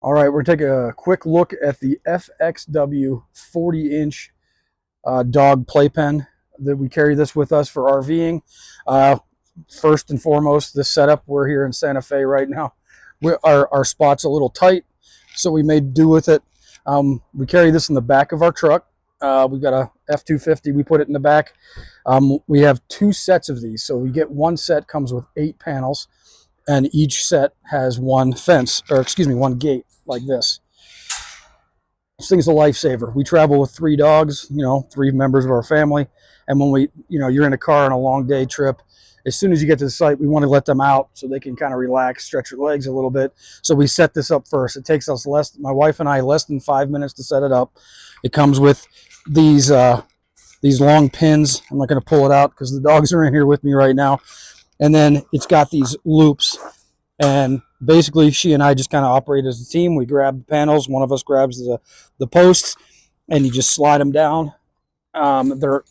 All right, we're going to take a quick look at the FXW 40-inch dog playpen that we carry this with us for RVing. First and foremost, this setup, we're here in Santa Fe right now. Our spot's a little tight, so we made do with it. We carry this in the back of our truck. We've got a F-250. We put it in the back. We have two sets of these. So we get one set comes with 8 panels, and each set has one fence, or excuse me, one gate like this. This thing's a lifesaver. We travel with 3 dogs, 3 members of our family. And when you're in a car on a long day trip, as soon as you get to the site, we want to let them out so they can kind of relax, stretch their legs a little bit. So we set this up first. It takes us my wife and I, less than 5 minutes to set it up. It comes with these long pins. I'm not going to pull it out because the dogs are in here with me right now. And then it's got these loops. And basically, she and I just kind of operate as a team. We grab the panels. One of us grabs the posts, and you just slide them down. They're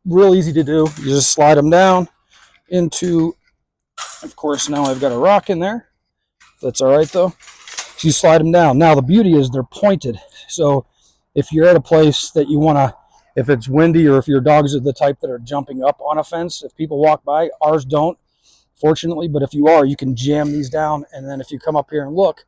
real easy to do. You just slide them down into, of course, now I've got a rock in there. That's all right, though. So you slide them down. Now, the beauty is they're pointed. So if you're at a place that you want to, if it's windy or if your dogs are the type that are jumping up on a fence, if people walk by, ours don't, fortunately, but if you are, you can jam these down. And then if you come up here and look,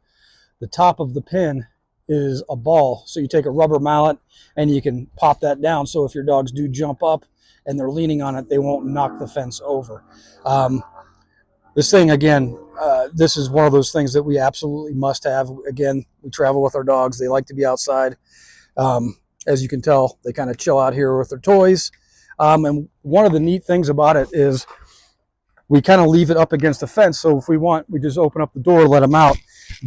the top of the pin is a ball. So you take a rubber mallet and you can pop that down. So if your dogs do jump up and they're leaning on it, they won't knock the fence over. This thing, again, this is one of those things that we absolutely must have. Again, we travel with our dogs. They like to be outside. As you can tell, they kind of chill out here with their toys. And one of the neat things about it is we kind of leave it up against the fence. So if we want, we just open up the door, let them out.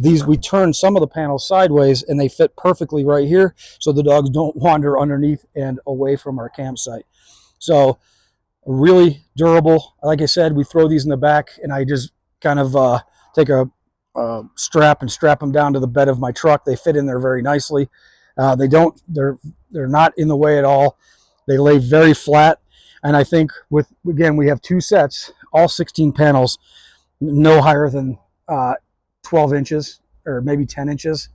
We turn some of the panels sideways and they fit perfectly right here. So the dogs don't wander underneath and away from our campsite. So really durable. Like I said, we throw these in the back and I just kind of take a strap and strap them down to the bed of my truck. They fit in there very nicely. They're not in the way at all. They lay very flat. And I think again, we have 2 sets, all 16 panels, no higher than 12 inches or maybe 10 inches.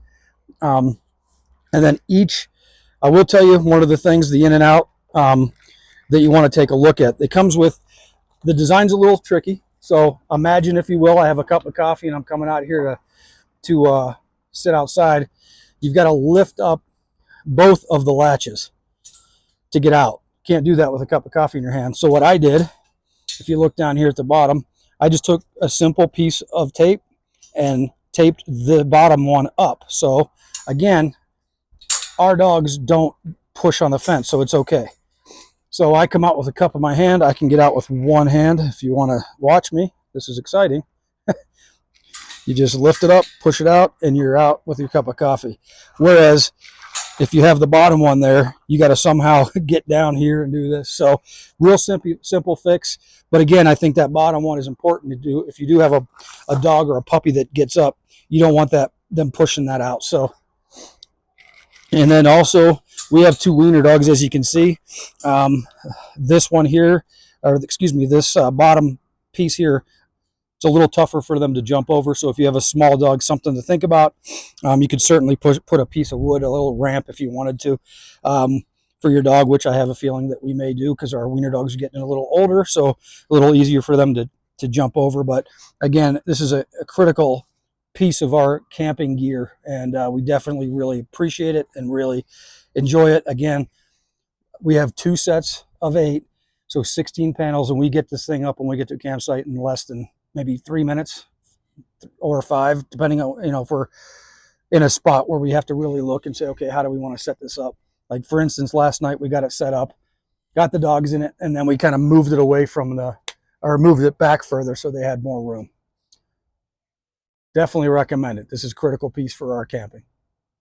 And then I will tell you one of the things, the in and out, that you want to take a look at. It comes with, the design's a little tricky. So imagine, if you will, I have a cup of coffee and I'm coming out here to sit outside. You've got to lift up both of the latches to get out. Can't do that with a cup of coffee in your hand. So what I did, if you look down here at the bottom, I just took a simple piece of tape and taped the bottom one up. So again, our dogs don't push on the fence, so it's okay. So I come out with a cup in my hand. I can get out with one hand if you want to watch me. This is exciting. You just lift it up, push it out, and you're out with your cup of coffee. Whereas if you have the bottom one there, you got to somehow get down here and do this. So real simple fix. But again, I think that bottom one is important to do. If you do have a dog or a puppy that gets up, you don't want them pushing that out. So, and then also we have 2 wiener dogs, as you can see. This one here, or excuse me, this bottom piece here, it's a little tougher for them to jump over. So if you have a small dog, something to think about. You could certainly put a piece of wood, a little ramp if you wanted to, for your dog, which I have a feeling that we may do because our wiener dogs are getting a little older, so a little easier for them to jump over. But again, this is a critical piece of our camping gear, and we definitely really appreciate it and really enjoy it. Again, we have 2 sets of 8, so 16 panels, and we get this thing up when we get to a campsite in less than maybe 3 minutes or 5, depending on, if we're in a spot where we have to really look and say, okay, how do we want to set this up? Like, for instance, last night we got it set up, got the dogs in it, and then we kind of moved it away from moved it back further so they had more room. Definitely recommend it. This is a critical piece for our camping.